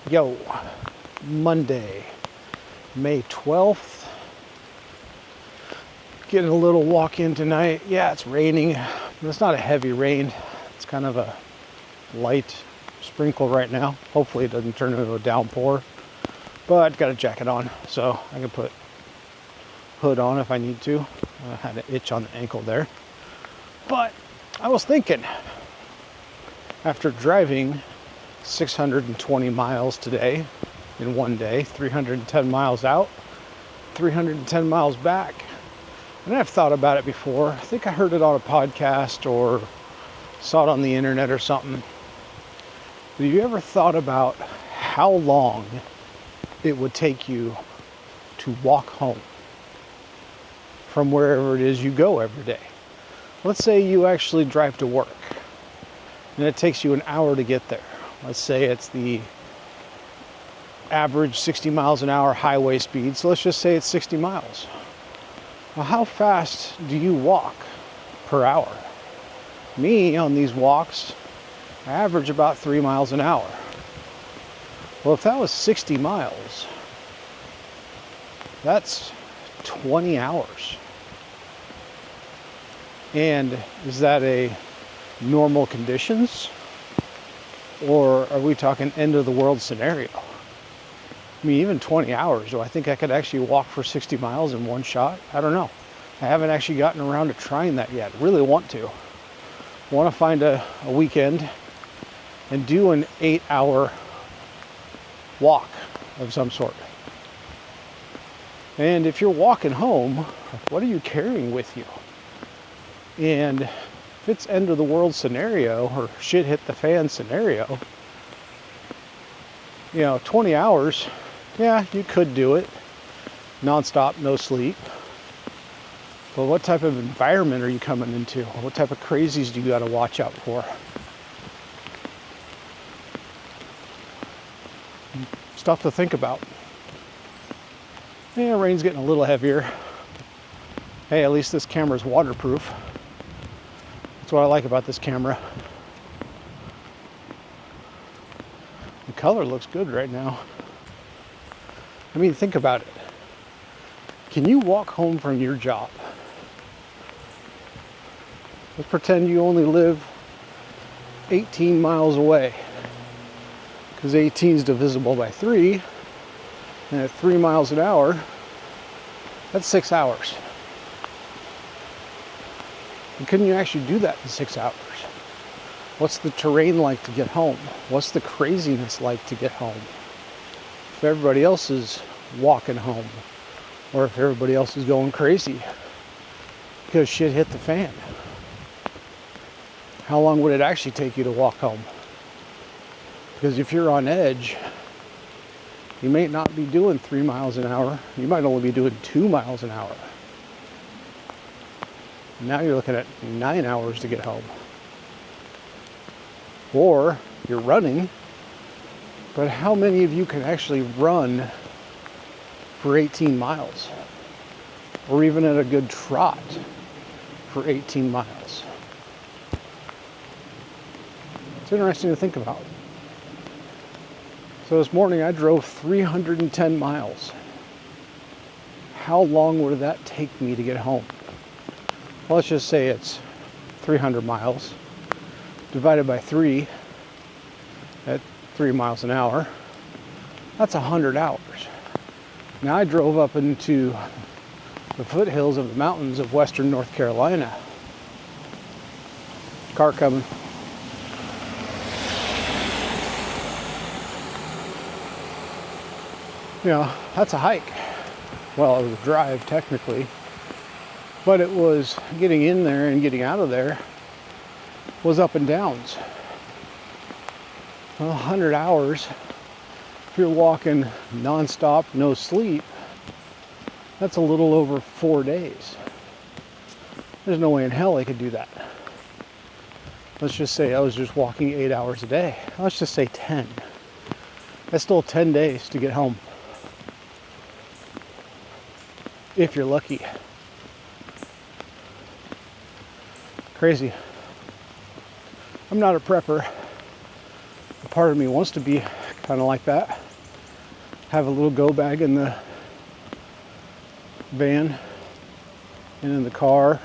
Yo, Monday, May 12th. Getting a little walk in tonight. Yeah, it's raining. It's not a heavy rain. It's kind of a light sprinkle right now. Hopefully it doesn't turn into a downpour. But I've got a jacket on, so I can put hood on if I need to. I had an itch on the ankle there. But I was thinking, after driving 620 miles today in one day, 310 miles out, 310 miles back. And I've thought about it before. I think I heard it on a podcast or saw it on the internet or something. But have you ever thought about how long it would take you to walk home from wherever it is you go every day? Let's say you actually drive to work and it takes you an hour to get there. Let's say it's the average 60 miles an hour highway speed. So let's just say it's 60 miles. Well, how fast do you walk per hour? Me, on these walks, I average about 3 miles an hour. Well, if that was 60 miles, that's 20 hours. And is that a normal conditions? Or are we talking end of the world scenario? I mean, even 20 hours, do I think I could actually walk for 60 miles in one shot? I don't know. I haven't actually gotten around to trying that yet. I really want to. I want to find a weekend and do an 8-hour walk of some sort. And if you're walking home, what are you carrying with you? And if it's end of the world scenario or shit hit the fan scenario, 20 hours, yeah, you could do it. Non-stop, no sleep. But what type of environment are you coming into? What type of crazies do you got to watch out for? Stuff to think about. Yeah, rain's getting a little heavier. Hey, at least this camera's waterproof. That's what I like about this camera. The color looks good right now. I mean, think about it. Can you walk home from your job? Let's pretend you only live 18 miles away. Because 18 is divisible by 3. And at 3 miles an hour, that's 6 hours. And couldn't you actually do that in 6 hours? What's the terrain like to get home? What's the craziness like to get home? If everybody else is walking home, or if everybody else is going crazy because shit hit the fan, how long would it actually take you to walk home? Because if you're on edge, you may not be doing 3 miles an hour. You might only be doing 2 miles an hour. Now you're looking at 9 hours to get home. Or you're running, but how many of you can actually run for 18 miles? Or even at a good trot for 18 miles? It's interesting to think about. So this morning I drove 310 miles. How long would that take me to get home? Well, let's just say it's 300 miles divided by 3 at 3 miles an hour. That's 100 hours. Now I drove up into the foothills of the mountains of western North Carolina. Car coming. That's a hike. Well, it was a drive technically, but it was getting in there and getting out of there was up and downs. Well, 100 hours, if you're walking nonstop, no sleep, that's a little over 4 days. There's no way in hell I could do that. Let's just say I was just walking 8 hours a day. Let's just say 10. That's still 10 days to get home. If you're lucky. Crazy. I'm not a prepper. A part of me wants to be kind of like that. Have a little go bag in the van and in the car.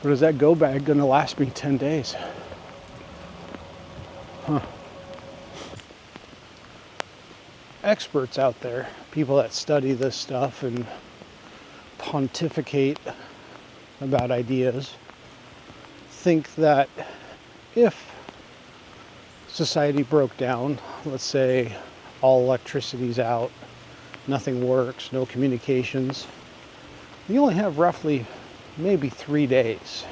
But is that go bag gonna last me 10 days? Huh. Experts out there, people that study this stuff and pontificate about ideas, think that if society broke down, let's say all electricity's out, nothing works, no communications, you only have roughly maybe 3 days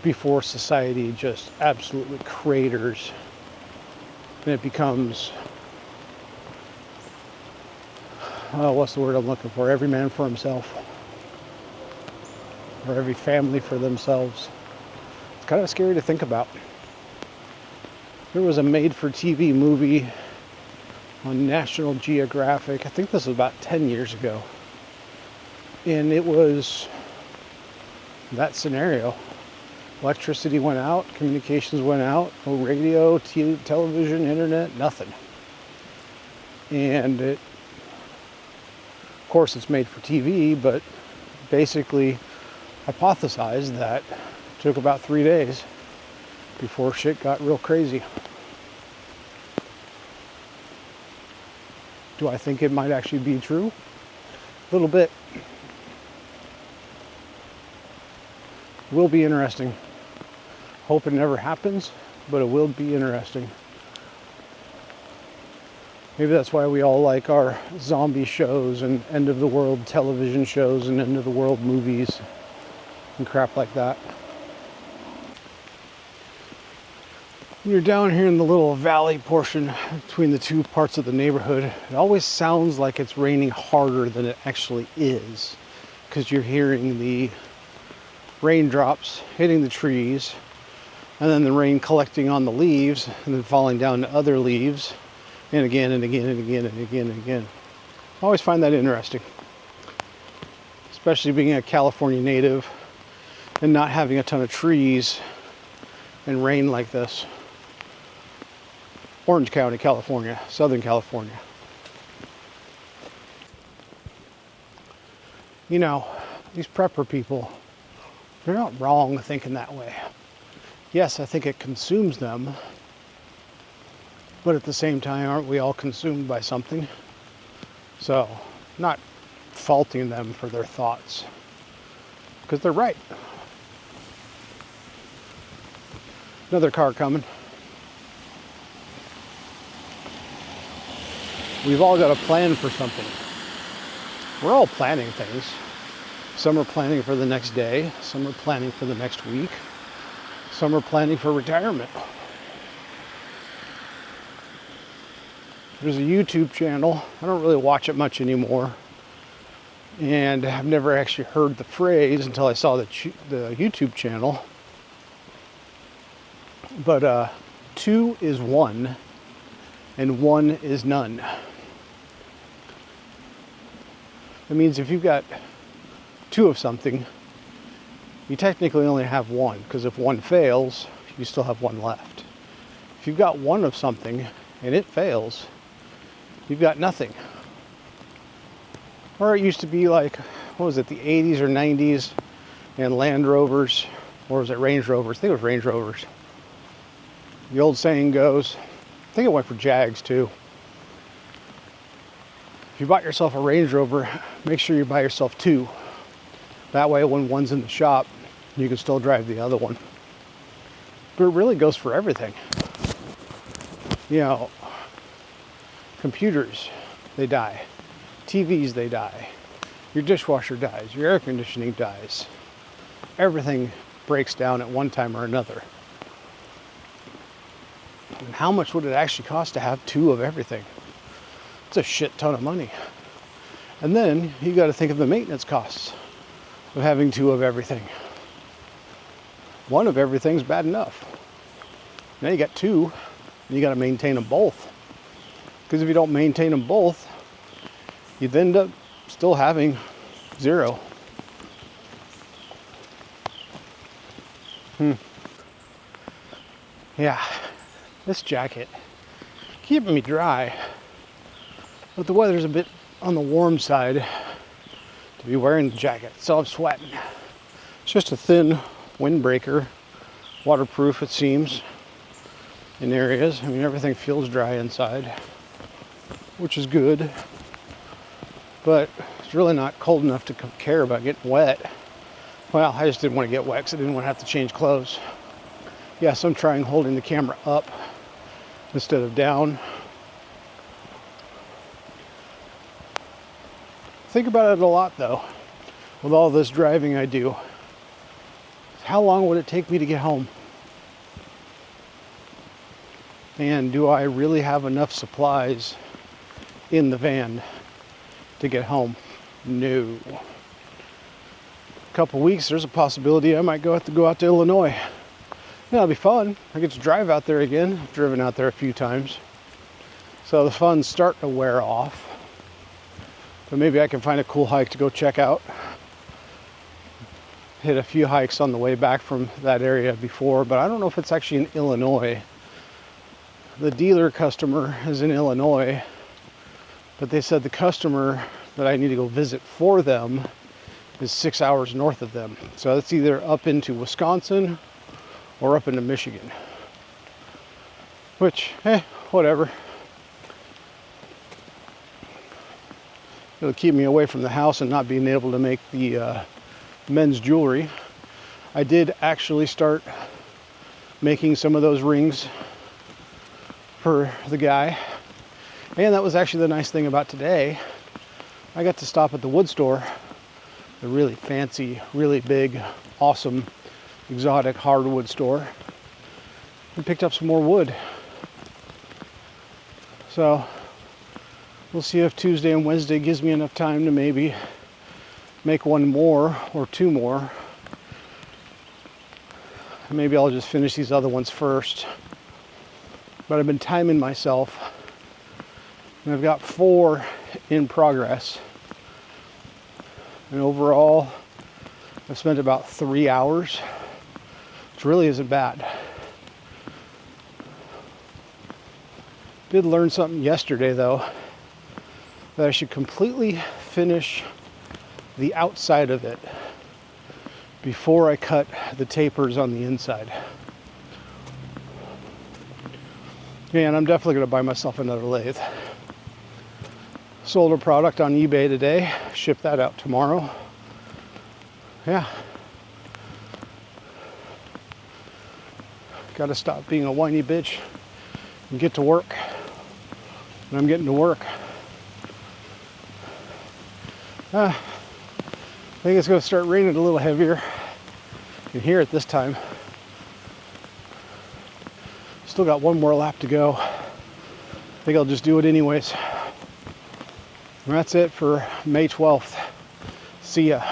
before society just absolutely craters and it becomes, what's the word I'm looking for? Every man for himself, or every family for themselves. It's kind of scary to think about. There was a made-for-TV movie on National Geographic. I think this was about 10 years ago. And it was that scenario. Electricity went out, communications went out, no radio, television, internet, nothing. And it, of course, it's made for TV, but basically hypothesized that it took about 3 days before shit got real crazy. Do I think it might actually be true? A little bit. Will be interesting. Hope it never happens, but it will be interesting. Maybe that's why we all like our zombie shows and end of the world television shows and end of the world movies and crap like that. When you're down here in the little valley portion between the two parts of the neighborhood, it always sounds like it's raining harder than it actually is, because you're hearing the raindrops hitting the trees and then the rain collecting on the leaves and then falling down to other leaves and again and again and again and again and again. I always find that interesting, especially being a California native and not having a ton of trees and rain like this. Orange County, California, Southern California. You know, these prepper people, they're not wrong thinking that way. Yes, I think it consumes them, but at the same time, aren't we all consumed by something? So, not faulting them for their thoughts, because they're right. Another car coming. We've all got a plan for something. We're all planning things. Some are planning for the next day. Some are planning for the next week. Some are planning for retirement. There's a YouTube channel. I don't really watch it much anymore. And I've never actually heard the phrase until I saw the YouTube channel. But 2 is 1 and 1 is none. That means if you've got 2 of something, you technically only have 1, because if 1 fails, you still have 1 left. If you've got 1 of something and it fails, you've got nothing. Or it used to be like, what was it, the 80s or 90s, and Land Rovers, or was it Range Rovers? I think it was Range Rovers. The old saying goes, I think it went for Jags too. If you bought yourself a Range Rover, make sure you buy yourself 2. That way when one's in the shop, you can still drive the other one. But it really goes for everything. You know, computers, they die. TVs, they die. Your dishwasher dies. Your air conditioning dies. Everything breaks down at one time or another. And how much would it actually cost to have 2 of everything? It's a shit ton of money. And then you got to think of the maintenance costs of having 2 of everything. 1 of everything's bad enough. Now you got 2, and you got to maintain them both. Because if you don't maintain them both, you'd end up still having 0. Yeah, this jacket keeping me dry, but the weather's a bit on the warm side to be wearing the jacket, so I'm sweating. It's just a thin windbreaker, waterproof it seems in areas. I mean, everything feels dry inside, which is good, but it's really not cold enough to care about getting wet. Well, I just didn't want to get wet because I didn't want to have to change clothes. Yes, I'm trying holding the camera up instead of down. Think about it a lot though, with all this driving I do. How long would it take me to get home? And do I really have enough supplies in the van to get home? No. A couple weeks, there's a possibility I might have to go out to Illinois. Yeah, it'll be fun. I get to drive out there again. I've driven out there a few times. So the fun's starting to wear off. But maybe I can find a cool hike to go check out. Hit a few hikes on the way back from that area before, but I don't know if it's actually in Illinois. The dealer customer is in Illinois, but they said the customer that I need to go visit for them is 6 hours north of them. So it's either up into Wisconsin or up into Michigan. Which, whatever. It'll keep me away from the house and not being able to make the men's jewelry. I did actually start making some of those rings for the guy. And that was actually the nice thing about today. I got to stop at the wood store, the really fancy, really big, awesome, exotic hardwood store, and picked up some more wood. So we'll see if Tuesday and Wednesday gives me enough time to maybe make one more or two more. Maybe I'll just finish these other ones first. But I've been timing myself, and I've got 4 in progress. And overall, I've spent about 3 hours, which really isn't bad. Did learn something yesterday though, that I should completely finish the outside of it before I cut the tapers on the inside. And I'm definitely going to buy myself another lathe. Sold a product on eBay today, ship that out tomorrow. Yeah. Got to stop being a whiny bitch and get to work. And I'm getting to work. I think it's going to start raining a little heavier. You can hear it this time. Still got one more lap to go. I think I'll just do it anyways. And that's it for May 12th. See ya.